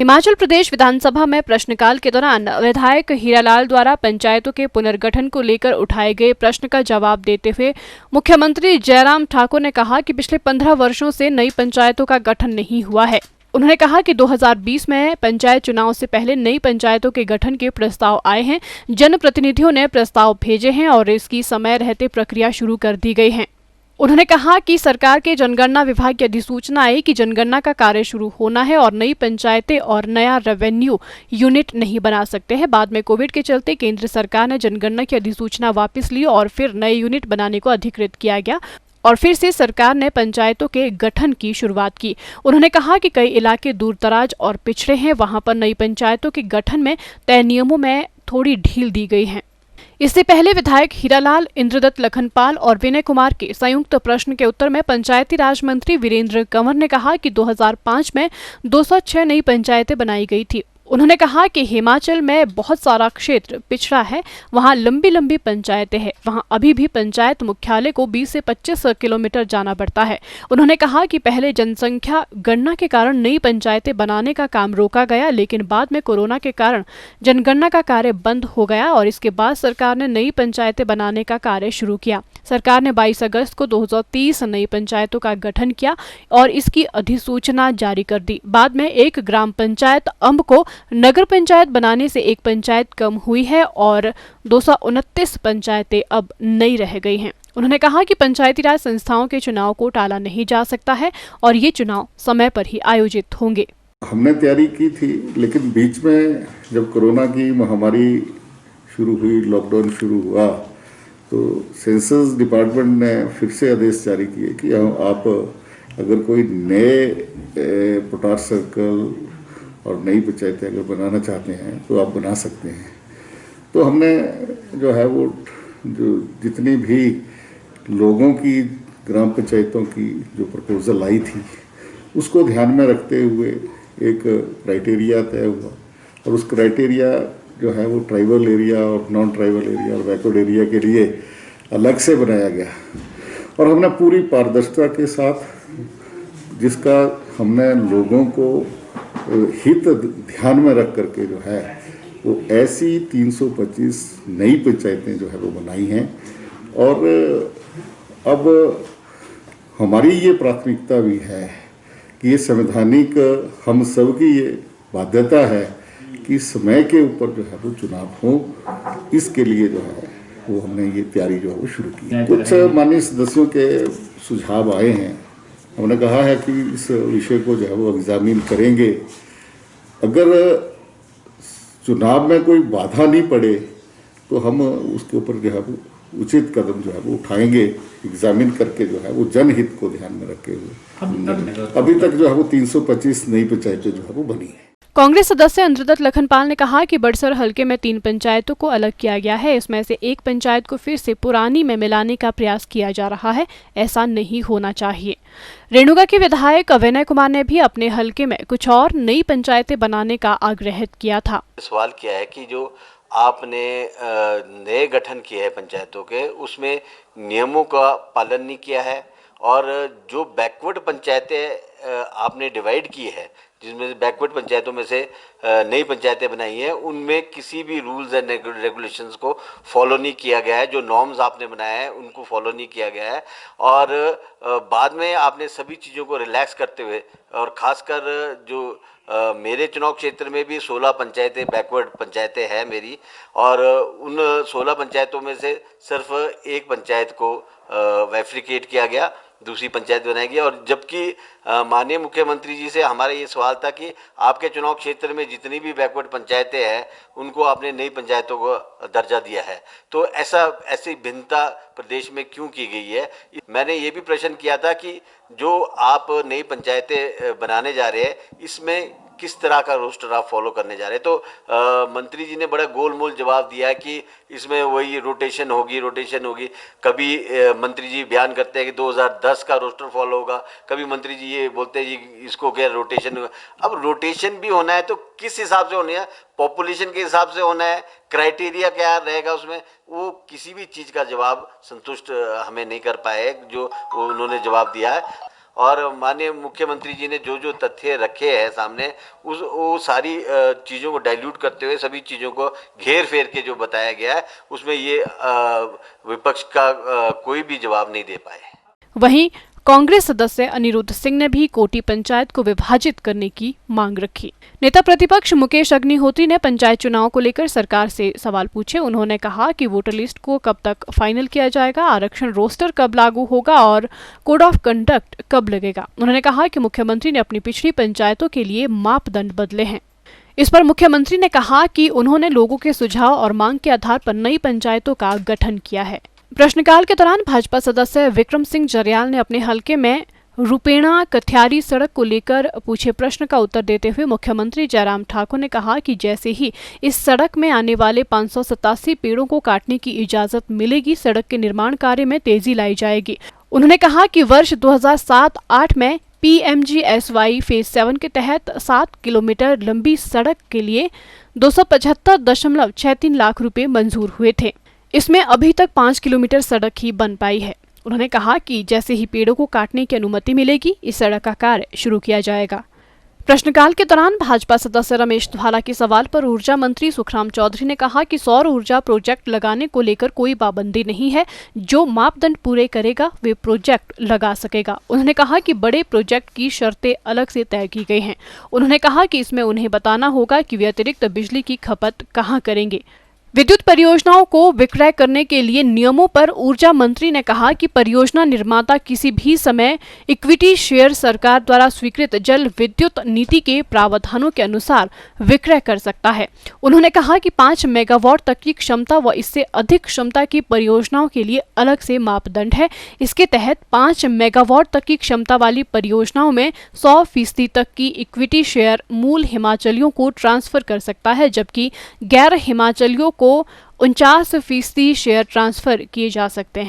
हिमाचल प्रदेश विधानसभा में प्रश्नकाल के दौरान विधायक हीरालाल द्वारा पंचायतों के पुनर्गठन को लेकर उठाए गए प्रश्न का जवाब देते हुए मुख्यमंत्री जयराम ठाकुर ने कहा कि पिछले 15 वर्षों से नई पंचायतों का गठन नहीं हुआ है। उन्होंने कहा कि 2020 में पंचायत चुनाव से पहले नई पंचायतों के गठन के प्रस्ताव आए हैं, जनप्रतिनिधियों ने प्रस्ताव भेजे हैं और इसकी समय रहते प्रक्रिया शुरू कर दी गई है। उन्होंने कहा कि सरकार के जनगणना विभाग की अधिसूचना आई कि जनगणना का कार्य शुरू होना है और नई पंचायतें और नया रेवेन्यू यूनिट नहीं बना सकते हैं। बाद में कोविड के चलते केंद्र सरकार ने जनगणना की अधिसूचना वापस ली और फिर नए यूनिट बनाने को अधिकृत किया गया और फिर से सरकार ने पंचायतों के गठन की शुरुआत की। उन्होंने कहा कि कई इलाके दूरदराज और पिछड़े हैं, वहां पर नई पंचायतों के गठन में तय नियमों में थोड़ी ढील दी गई है। इससे पहले विधायक हीरालाल, इंद्रदत्त लखनपाल और विनय कुमार के संयुक्त प्रश्न के उत्तर में पंचायती राज मंत्री वीरेंद्र कंवर ने कहा कि 2005 में 206 नई पंचायतें बनाई गई थी। उन्होंने कहा कि हिमाचल में बहुत सारा क्षेत्र पिछड़ा है, वहां लंबी लंबी पंचायतें हैं, वहां अभी भी पंचायत मुख्यालय को 20 से 25 किलोमीटर जाना पड़ता है। उन्होंने कहा कि पहले जनसंख्या गणना के कारण नई पंचायतें बनाने का काम रोका गया, लेकिन बाद में कोरोना के कारण जनगणना का कार्य बंद हो गया और इसके बाद सरकार ने नई पंचायतें बनाने का कार्य शुरू किया। सरकार ने 22 अगस्त को 2030 नई पंचायतों का गठन किया और इसकी अधिसूचना जारी कर दी। बाद में एक ग्राम पंचायत अम्ब को नगर पंचायत बनाने से एक पंचायत कम हुई है और 229 पंचायतें अब नई रह गई हैं। उन्होंने कहा कि पंचायती राज संस्थाओं के चुनाव को टाला नहीं जा सकता है और ये चुनाव समय पर ही आयोजित होंगे। हमने तैयारी की थी, लेकिन बीच में जब कोरोना की महामारी शुरू हुई, लॉकडाउन शुरू हुआ, तो सेंसस डिपार्टमेंट ने फिर से आदेश जारी किए कि आप अगर कोई नए पोटार सर्कल और नई पंचायतें अगर बनाना चाहते हैं तो आप बना सकते हैं। तो हमने जो है वो जो जितनी भी लोगों की ग्राम पंचायतों की जो प्रपोजल आई थी उसको ध्यान में रखते हुए एक क्राइटेरिया तय हुआ और उस क्राइटेरिया जो है वो ट्राइबल एरिया और नॉन ट्राइबल एरिया और बैकवर्ड एरिया के लिए अलग से बनाया गया और हमने पूरी पारदर्शिता के साथ, जिसका हमने लोगों को हित ध्यान में रख करके जो है वो ऐसी 325 नई पंचायतें जो है वो बनाई हैं। और अब हमारी ये प्राथमिकता भी है कि ये संवैधानिक हम सब की ये बाध्यता है कि समय के ऊपर जो है वो चुनाव हो, इसके लिए जो है वो हमने ये तैयारी जो है वो शुरू की। कुछ माननीय सदस्यों के सुझाव आए हैं, हमने कहा है कि इस विषय को जो है वो एग्जामिन करेंगे। अगर चुनाव में कोई बाधा नहीं पड़े तो हम उसके ऊपर जो है वो उचित कदम जो है वो उठाएंगे, एग्जामिन करके जो है वो जनहित को ध्यान में रखे हुए। अभी तक जो है वो 325 नई पंचायतें जो है वो बनी है। कांग्रेस सदस्य इंद्रदत्त लखनपाल ने कहा कि बड़सर हलके में 3 पंचायतों को अलग किया गया है, इसमें से एक पंचायत को फिर से पुरानी में मिलाने का प्रयास किया जा रहा है, ऐसा नहीं होना चाहिए। रेणुका के विधायक विनय कुमार ने भी अपने हलके में कुछ और नई पंचायतें बनाने का आग्रह किया था। सवाल किया है कि जो आपने नए गठन किए हैं पंचायतों के, उसमें नियमों का पालन नहीं किया है और जो बैकवर्ड पंचायतें आपने डिवाइड की है, जिसमें बैकवर्ड पंचायतों में से नई पंचायतें बनाई हैं, उनमें किसी भी रूल्स एंड रेगुलेशंस को फॉलो नहीं किया गया है। जो नॉर्म्स आपने बनाए हैं उनको फॉलो नहीं किया गया है और बाद में आपने सभी चीज़ों को रिलैक्स करते हुए, और ख़ासकर जो मेरे चुनाव क्षेत्र में भी 16 पंचायतें बैकवर्ड पंचायतें हैं मेरी, और उन 16 पंचायतों में से सिर्फ एक पंचायत को वैफ्रिकेट किया गया, दूसरी पंचायत बनाई गई। और जबकि माननीय मुख्यमंत्री जी से हमारा ये सवाल था कि आपके चुनाव क्षेत्र में जितनी भी बैकवर्ड पंचायतें हैं उनको आपने नई पंचायतों को दर्जा दिया है, तो ऐसी भिन्नता प्रदेश में क्यों की गई है। मैंने ये भी प्रश्न किया था कि जो आप नई पंचायतें बनाने जा रहे हैं, इसमें किस तरह का रोस्टर आप फॉलो करने जा रहे हैं। तो मंत्री जी ने बड़ा गोलमोल जवाब दिया है कि इसमें वही रोटेशन होगी। कभी मंत्री जी बयान करते हैं कि 2010 का रोस्टर फॉलो होगा, कभी मंत्री जी ये बोलते हैं जी इसको क्या रोटेशन होगा। अब रोटेशन भी होना है तो किस हिसाब से होना है, पॉपुलेशन के हिसाब से होना है, क्राइटेरिया क्या रहेगा उसमें, वो किसी भी चीज़ का जवाब संतुष्ट हमें नहीं कर पाए जो उन्होंने जवाब दिया है। और माननीय मुख्यमंत्री जी ने जो जो तथ्य रखे हैं सामने वो सारी चीज़ों को डाइल्यूट करते हुए सभी चीज़ों को घेर फेर के जो बताया गया है उसमें ये विपक्ष का कोई भी जवाब नहीं दे पाए। वहीं कांग्रेस सदस्य अनिरुद्ध सिंह ने भी कोटी पंचायत को विभाजित करने की मांग रखी। नेता प्रतिपक्ष मुकेश अग्निहोत्री ने पंचायत चुनाव को लेकर सरकार से सवाल पूछे। उन्होंने कहा कि वोटर लिस्ट को कब तक फाइनल किया जाएगा, आरक्षण रोस्टर कब लागू होगा और कोड ऑफ कंडक्ट कब लगेगा। उन्होंने कहा कि मुख्यमंत्री ने अपनी पिछली पंचायतों के लिए मापदंड बदले हैं। इस पर मुख्यमंत्री ने कहा कि उन्होंने लोगों के सुझाव और मांग के आधार पर नई पंचायतों का गठन किया है। प्रश्नकाल के दौरान भाजपा सदस्य विक्रम सिंह जरयाल ने अपने हलके में रुपेणा कठियारी सड़क को लेकर पूछे प्रश्न का उत्तर देते हुए मुख्यमंत्री जयराम ठाकुर ने कहा कि जैसे ही इस सड़क में आने वाले 587 पेड़ों को काटने की इजाजत मिलेगी, सड़क के निर्माण कार्य में तेजी लाई जाएगी। उन्होंने कहा कि वर्ष 2007-8 में PMGSY फेज 7 के तहत 7 किलोमीटर लंबी सड़क के लिए 275.63 लाख रुपए मंजूर हुए थे। इसमें अभी तक 5 किलोमीटर सड़क ही बन पाई है। उन्होंने कहा कि जैसे ही पेड़ों को काटने की अनुमति मिलेगी, इस सड़क का कार्य शुरू किया जाएगा। प्रश्नकाल के दौरान भाजपा सदस्य रमेश धवाला के सवाल पर ऊर्जा मंत्री सुखराम चौधरी ने कहा कि सौर ऊर्जा प्रोजेक्ट लगाने को लेकर कोई पाबंदी नहीं है, जो मापदंड पूरे करेगा वे प्रोजेक्ट लगा सकेगा। उन्होंने कहा कि बड़े प्रोजेक्ट की शर्तें अलग से तय की गई हैं। उन्होंने कहा कि इसमें उन्हें बताना होगा कि वे अतिरिक्त बिजली की खपत कहाँ करेंगे। विद्युत परियोजनाओं को विक्रय करने के लिए नियमों पर ऊर्जा मंत्री ने कहा कि परियोजना निर्माता किसी भी समय इक्विटी शेयर सरकार द्वारा स्वीकृत जल विद्युत नीति के प्रावधानों के अनुसार विक्रय कर सकता है। उन्होंने कहा कि 5 मेगावाट तक की क्षमता व इससे अधिक क्षमता की परियोजनाओं के लिए अलग से मापदंड है। इसके तहत 5 मेगावाट तक की क्षमता वाली परियोजनाओं में 100% तक की इक्विटी शेयर मूल हिमाचलियों को ट्रांसफर कर सकता है, जबकि गैर हिमाचलियों को 49% शेयर ट्रांसफर किए जा सकते हैं।